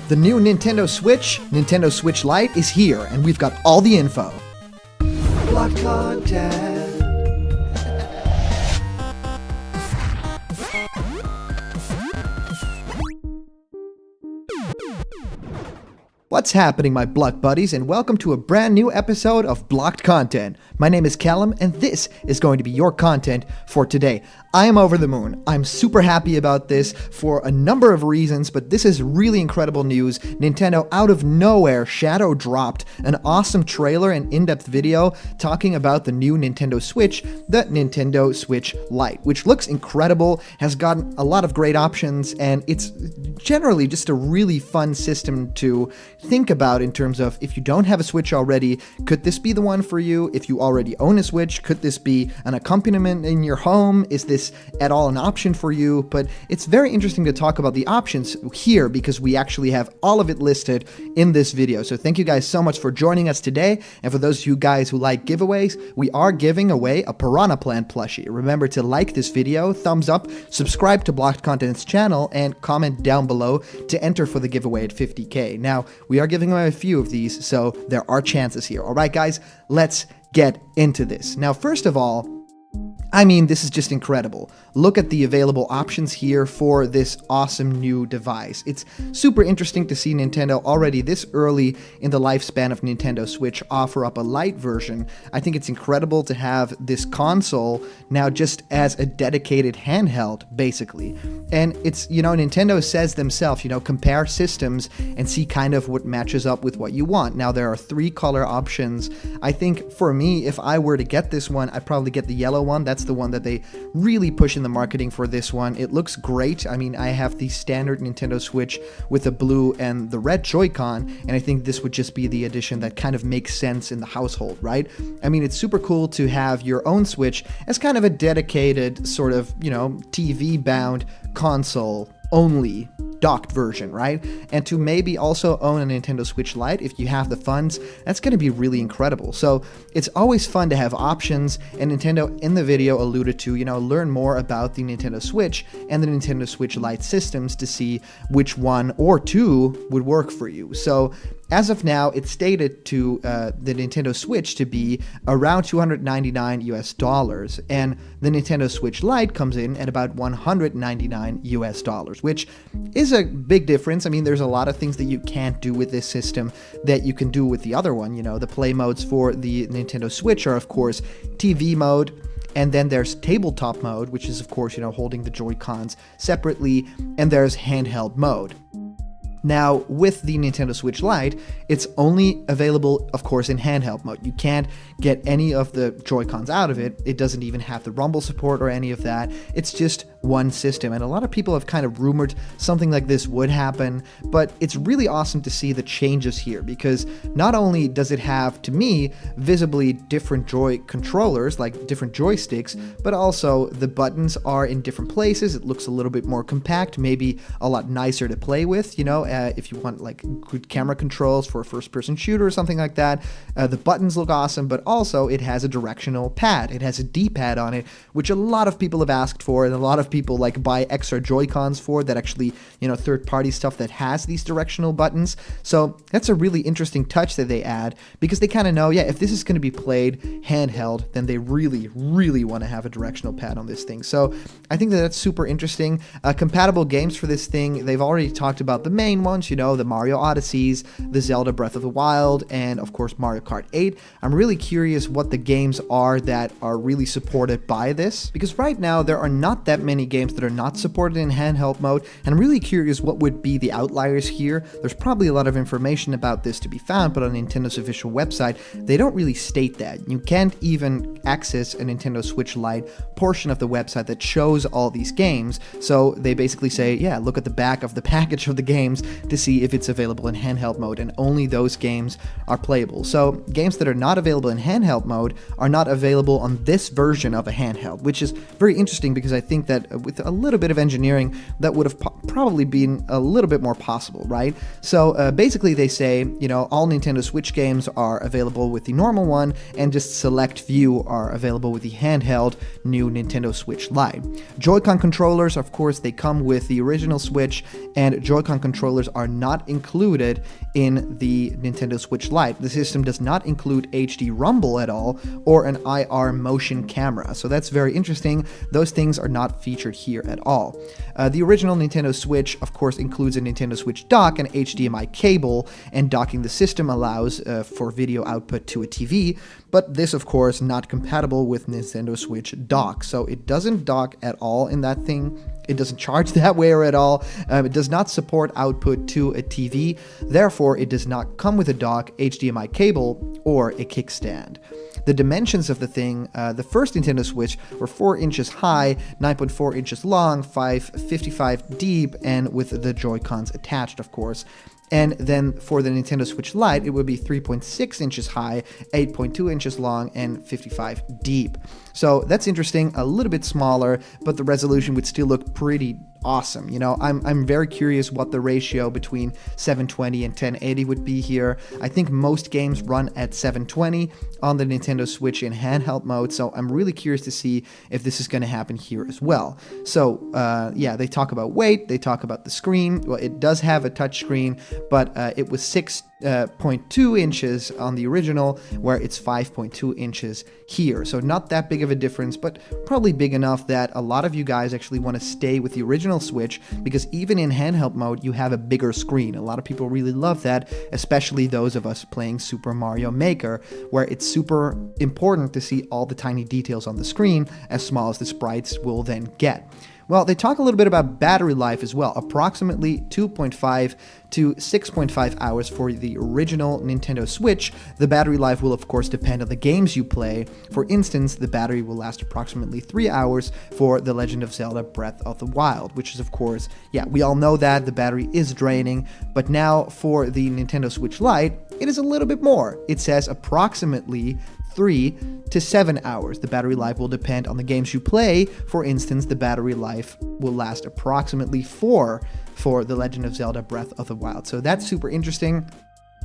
The new Nintendo Switch Lite is here, and we've got all the info. Blocked content. What's happening, my Block buddies, and welcome to a brand new episode of Blocked Content. My name is Callum, and this is going to be your content for today. I am over the moon. I'm super happy about this for a number of reasons, but this is really incredible news. Nintendo, out of nowhere, shadow dropped an awesome trailer and in-depth video talking about the new Nintendo Switch, the Nintendo Switch Lite, which looks incredible, has gotten a lot of great options, and it's generally just a really fun system to think about in terms of, if you don't have a Switch already, could this be the one for you? If you already own a Switch, could this be an accompaniment in your home? Is this at all an option for you? But it's very interesting to talk about the options here because we actually have all of it listed in this video. So thank you guys so much for joining us today. And for those of you guys who like giveaways, we are giving away a Piranha Plant plushie. Remember to like this video, thumbs up, subscribe to Blocked Content's channel, and comment down below to enter for the giveaway at 50K. Now, we are giving away a few of these, so there are chances here. All right, guys, let's get into this. Now, first of all, I mean, this is just incredible. Look at the available options here for this awesome new device. It's super interesting to see Nintendo already this early in the lifespan of Nintendo Switch offer up a Lite version. I think it's incredible to have this console now just as a dedicated handheld, basically. And it's, Nintendo says themselves, compare systems and see kind of what matches up with what you want. Now, there are 3 color options. I think for me, if I were to get this one, I'd probably get the yellow one. That's the one that they really push in the marketing for this one. It looks great. I mean, I have the standard Nintendo Switch with the blue and the red Joy-Con, and I think this would just be the addition that kind of makes sense in the household, right? I mean, it's super cool to have your own Switch as kind of a dedicated sort of, TV-bound console only docked version, right? And to maybe also own a Nintendo Switch Lite if you have the funds, that's going to be really incredible. So it's always fun to have options, and Nintendo in the video alluded to, learn more about the Nintendo Switch and the Nintendo Switch Lite systems to see which one or two would work for you. So as of now, it's stated to the Nintendo Switch to be around $299 US, and the Nintendo Switch Lite comes in at about $199 US, which is a big difference. I mean, there's a lot of things that you can't do with this system that you can do with the other one. The play modes for the Nintendo Switch are, of course, TV mode, and then there's tabletop mode, which is, of course, holding the Joy-Cons separately, and there's handheld mode. Now, with the Nintendo Switch Lite, it's only available, of course, in handheld mode. You can't get any of the Joy-Cons out of it. It doesn't even have the rumble support or any of that. It's just one system. And a lot of people have kind of rumored something like this would happen, but it's really awesome to see the changes here, because not only does it have, to me, visibly different Joy controllers, like different joysticks, but also the buttons are in different places. It looks a little bit more compact, maybe a lot nicer to play with, if you want like good camera controls for a first-person shooter or something like that. The buttons look awesome, but also it has a directional pad. It has a D-pad on it, which a lot of people have asked for, and a lot of people like buy extra Joy-Cons for that actually, third-party stuff that has these directional buttons. So that's a really interesting touch that they add, because they kind of know, if this is going to be played handheld, then they really, really want to have a directional pad on this thing. So I think that that's super interesting. Compatible games for this thing, they've already talked about the main ones, the Mario Odysseys, the Zelda Breath of the Wild, and of course Mario Kart 8. I'm really curious what the games are that are really supported by this, because right now there are not that many games that are not supported in handheld mode, and I'm really curious what would be the outliers here. There's probably a lot of information about this to be found, but on Nintendo's official website, they don't really state that. You can't even access a Nintendo Switch Lite portion of the website that shows all these games, so they basically say, look at the back of the package of the games to see if it's available in handheld mode, and only those games are playable. So games that are not available in handheld mode are not available on this version of a handheld, which is very interesting, because I think that with a little bit of engineering, that would have probably been a little bit more possible, right? So basically they say, all Nintendo Switch games are available with the normal one, and just select few are available with the handheld new Nintendo Switch Lite. Joy-Con controllers, of course, they come with the original Switch, and Joy-Con controllers controllers are not included in the Nintendo Switch Lite. The system does not include HD rumble at all or an IR motion camera. So that's very interesting. Those things are not featured here at all. The original Nintendo Switch, of course, includes a Nintendo Switch dock and HDMI cable, and docking the system allows for video output to a TV, but this, of course, not compatible with Nintendo Switch dock. So it doesn't dock at all in that thing. It doesn't charge that way or at all. It does not support output to a TV. Therefore, it does not come with a dock, HDMI cable, or a kickstand. The dimensions of the thing, the first Nintendo Switch were 4 inches high, 9.4 inches long, 5.55 deep, and with the Joy-Cons attached, of course. And then for the Nintendo Switch Lite, it would be 3.6 inches high, 8.2 inches long, and 55 deep. So that's interesting, a little bit smaller, but the resolution would still look pretty awesome. You know, I'm very curious what the ratio between 720 and 1080 would be here. I think most games run at 720 on the Nintendo Switch in handheld mode, so I'm really curious to see if this is going to happen here as well. So yeah, they talk about weight, they talk about the screen. Well, it does have a touch screen, but it was 6.2 inches on the original, where it's 5.2 inches here. So not that big of a difference, but probably big enough that a lot of you guys actually want to stay with the original Switch, because even in handheld mode, you have a bigger screen. A lot of people really love that, especially those of us playing Super Mario Maker, where it's super important to see all the tiny details on the screen, as small as the sprites will then get. Well, they talk a little bit about battery life as well, approximately 2.5 to 6.5 hours for the original Nintendo Switch. The battery life will of course depend on the games you play. For instance, the battery will last approximately 3 hours for The Legend of Zelda Breath of the Wild, which is of course, yeah, we all know that the battery is draining, but now for the Nintendo Switch Lite, it is a little bit more. It says approximately 3 to 7 hours. The battery life will depend on the games you play. For instance, the battery life will last approximately 4 for The Legend of Zelda Breath of the Wild. So that's super interesting.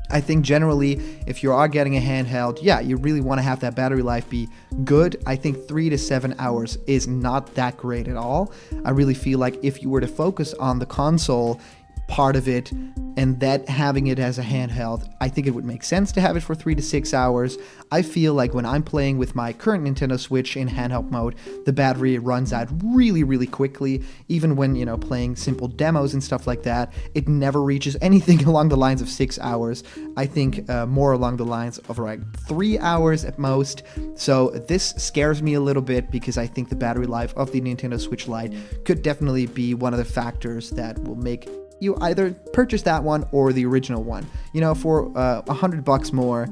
I think generally, if you are getting a handheld, yeah, you really want to have that battery life be good. I think 3 to 7 hours is not that great at all. I really feel like if you were to focus on the console part of it and that having it as a handheld, I think it would make sense to have it for 3 to 6 hours. I feel like when I'm playing with my current Nintendo Switch in handheld mode, the battery runs out really, really quickly. Even when, you know, playing simple demos and stuff like that, it never reaches anything along the lines of 6 hours. I think more along the lines of like 3 hours at most. So this scares me a little bit, because I think the battery life of the Nintendo Switch Lite could definitely be one of the factors that will make you either purchase that one or the original one. You know, for $100 more,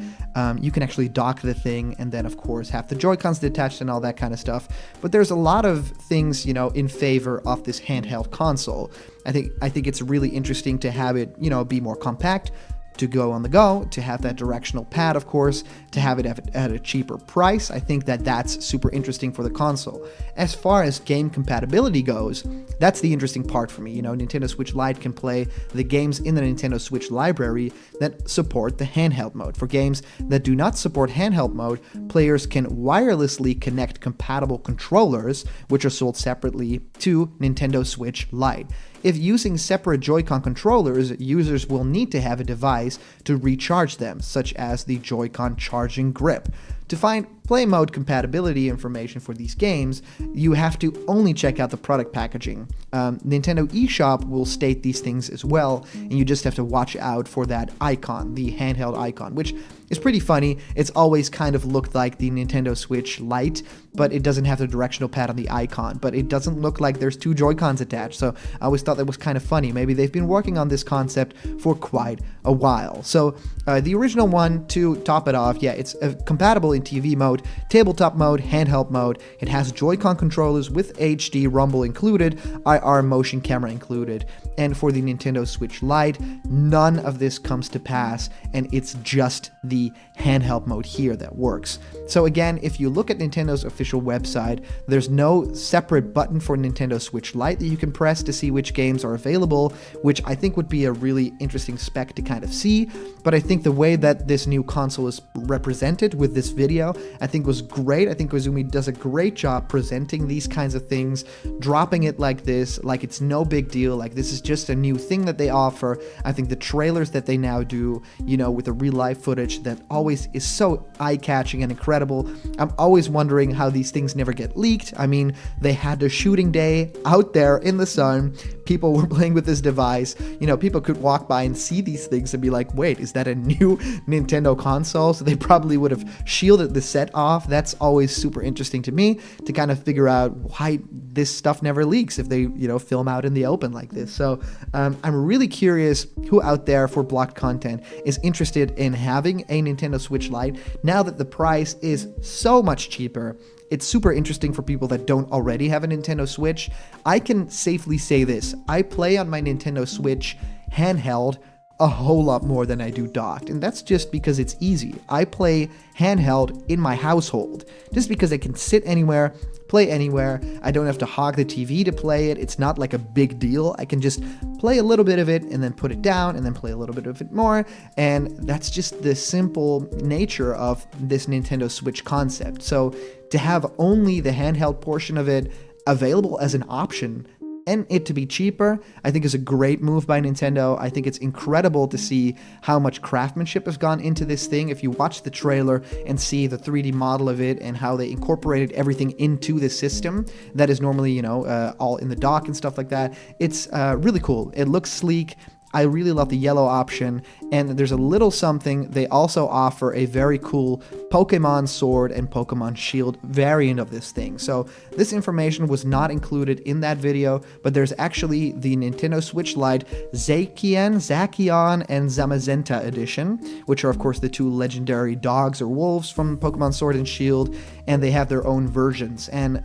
you can actually dock the thing and then of course have the Joy-Cons detached and all that kind of stuff. But there's a lot of things, you know, in favor of this handheld console. I think it's really interesting to have it, you know, be more compact, to go on the go, to have that directional pad, of course, to have it at a cheaper price. I think that that's super interesting for the console. As far as game compatibility goes, that's the interesting part for me. You know, Nintendo Switch Lite can play the games in the Nintendo Switch library that support the handheld mode. For games that do not support handheld mode, players can wirelessly connect compatible controllers, which are sold separately, to Nintendo Switch Lite. If using separate Joy-Con controllers, users will need to have a device to recharge them, such as the Joy-Con charging grip. To find play mode compatibility information for these games, you have to only check out the product packaging. Nintendo eShop will state these things as well, and you just have to watch out for that icon, the handheld icon, which is pretty funny. It's always kind of looked like the Nintendo Switch Lite, but it doesn't have the directional pad on the icon, but it doesn't look like there's 2 Joy-Cons attached, so I always thought that was kind of funny. Maybe they've been working on this concept for quite a while. So the original one, to top it off, yeah, it's compatible in TV mode, tabletop mode, handheld mode. It has Joy-Con controllers with HD rumble included, IR motion camera included, and for the Nintendo Switch Lite, none of this comes to pass, and it's just the handheld mode here that works. So again, if you look at Nintendo's official website, there's no separate button for Nintendo Switch Lite that you can press to see which games are available, which I think would be a really interesting spec to kind of see. But I think the way that this new console is represented with this video, I I think was great. I think Koizumi does a great job presenting these kinds of things, dropping it like this, like it's no big deal, like this is just a new thing that they offer. I think the trailers that they now do, with the real life footage that always is so eye-catching and incredible. I'm always wondering how these things never get leaked. I mean, they had the shooting day out there in the sun. People were playing with this device. People could walk by and see these things and be like, wait, is that a new Nintendo console? So they probably would have shielded the set off. That's always super interesting to me to kind of figure out why this stuff never leaks if they, film out in the open like this. So I'm really curious who out there for blocked content is interested in having a Nintendo Switch Lite now that the price is so much cheaper. It's super interesting for people that don't already have a Nintendo Switch. I can safely say this. I play on my Nintendo Switch handheld a whole lot more than I do docked, and that's just because it's easy. I play handheld in my household just because I can sit anywhere, play anywhere. I don't have to hog the TV to play it. It's not like a big deal. I can just play a little bit of it and then put it down and then play a little bit of it more, and that's just the simple nature of this Nintendo Switch concept. So to have only the handheld portion of it available as an option and it to be cheaper, I think is a great move by Nintendo. I think it's incredible to see how much craftsmanship has gone into this thing. If you watch the trailer and see the 3D model of it and how they incorporated everything into the system that is normally, all in the dock and stuff like that, it's really cool. It looks sleek. I really love the yellow option, and there's a little something. They also offer a very cool Pokemon Sword and Pokemon Shield variant of this thing. So this information was not included in that video, but there's actually the Nintendo Switch Lite Zacian, and Zamazenta edition, which are of course the two legendary dogs or wolves from Pokemon Sword and Shield, and they have their own versions. And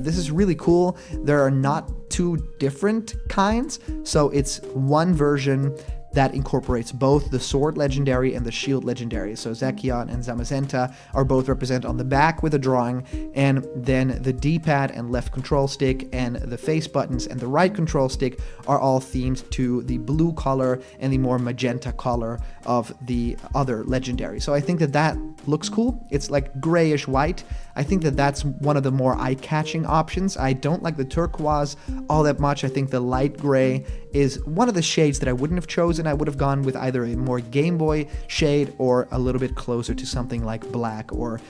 this is really cool. There are not two different kinds, so it's one version that incorporates both the Sword Legendary and the Shield Legendary. So Zacian and Zamazenta are both represented on the back with a drawing, and then the D-pad and left control stick and the face buttons and the right control stick are all themed to the blue color and the more magenta color of the other Legendary. So I think that looks cool. It's like grayish white. I think that's one of the more eye-catching options. I don't like the turquoise all that much. I think the light gray is one of the shades that I wouldn't have chosen. I would have gone with either a more Game Boy shade or a little bit closer to something like black or,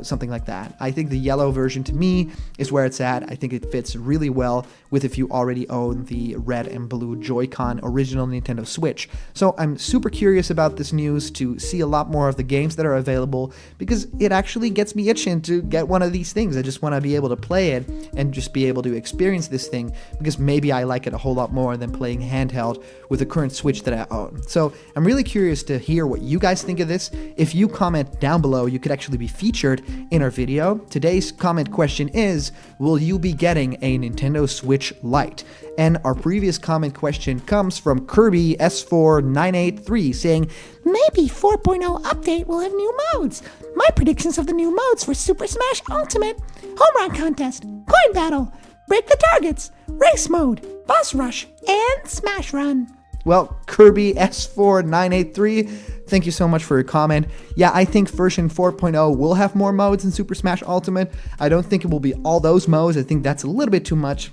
something like that. I think the yellow version to me is where it's at. I think it fits really well with if you already own the red and blue Joy-Con original Nintendo Switch. So I'm super curious about this news to see a lot more of the games that are available, because it actually gets me itching to get one of these things. I just want to be able to play it and just be able to experience this thing, because maybe I like it a whole lot more than playing handheld with the current Switch that I own. So I'm really curious to hear what you guys think of this. If you comment down below, you could actually be featured in our video. Today's comment question is, will you be getting a Nintendo Switch Lite? And our previous comment question comes from Kirby S4983 saying, maybe 4.0 update will have new modes. My predictions of the new modes for Super Smash Ultimate: Home Run Contest, Coin Battle, Break the Targets, Race Mode, Boss Rush, and Smash Run. Well, Kirby S4983, thank you so much for your comment. Yeah, I think version 4.0 will have more modes in Super Smash Ultimate. I don't think it will be all those modes. I think that's a little bit too much.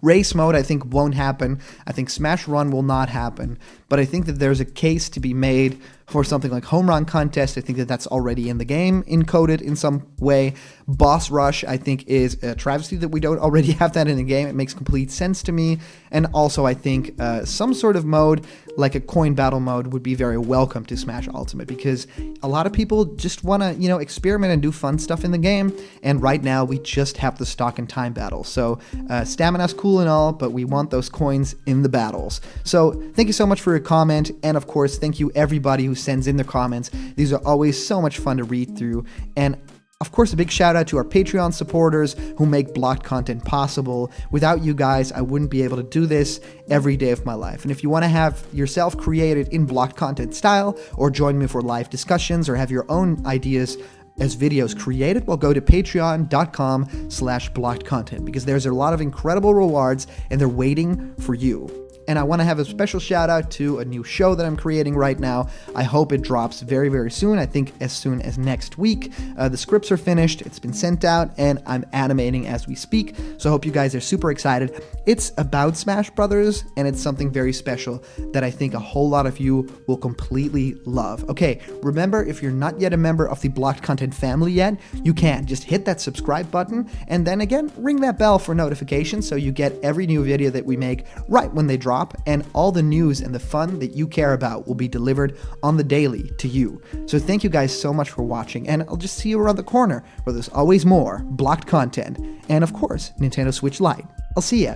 Race mode, I think, won't happen. I think Smash Run will not happen. But I think that there's a case to be made for something like Home Run Contest. I think that that's already in the game, encoded in some way. Boss Rush, I think, is a travesty that we don't already have that in the game. It makes complete sense to me. And also, I think some sort of mode, like a coin battle mode, would be very welcome to Smash Ultimate, because a lot of people just want to, experiment and do fun stuff in the game. And right now, we just have the stock and time battles. So stamina's cool and all, but we want those coins in the battles. So thank you so much for your comment. And of course, thank you everybody who sends in their comments. These are always so much fun to read through. And of course, a big shout out to our Patreon supporters who make blocked content possible. Without you guys, I wouldn't be able to do this every day of my life. And if you want to have yourself created in blocked content style, or join me for live discussions, or have your own ideas as videos created, well, go to patreon.com/blockedcontent, because there's a lot of incredible rewards and they're waiting for you. And I want to have a special shout out to a new show that I'm creating right now. I hope it drops very, very soon. I think as soon as next week. The scripts are finished, it's been sent out, and I'm animating as we speak. So I hope you guys are super excited. It's about Smash Brothers, and it's something very special that I think a whole lot of you will completely love. Okay, remember, if you're not yet a member of the Blocked Content family yet, you can just hit that subscribe button, and then again, ring that bell for notifications so you get every new video that we make right when they drop, and all the news and the fun that you care about will be delivered on the daily to you. So thank you guys so much for watching, and I'll just see you around the corner where there's always more Blocked Content, and of course, Nintendo Switch Lite. I'll see ya.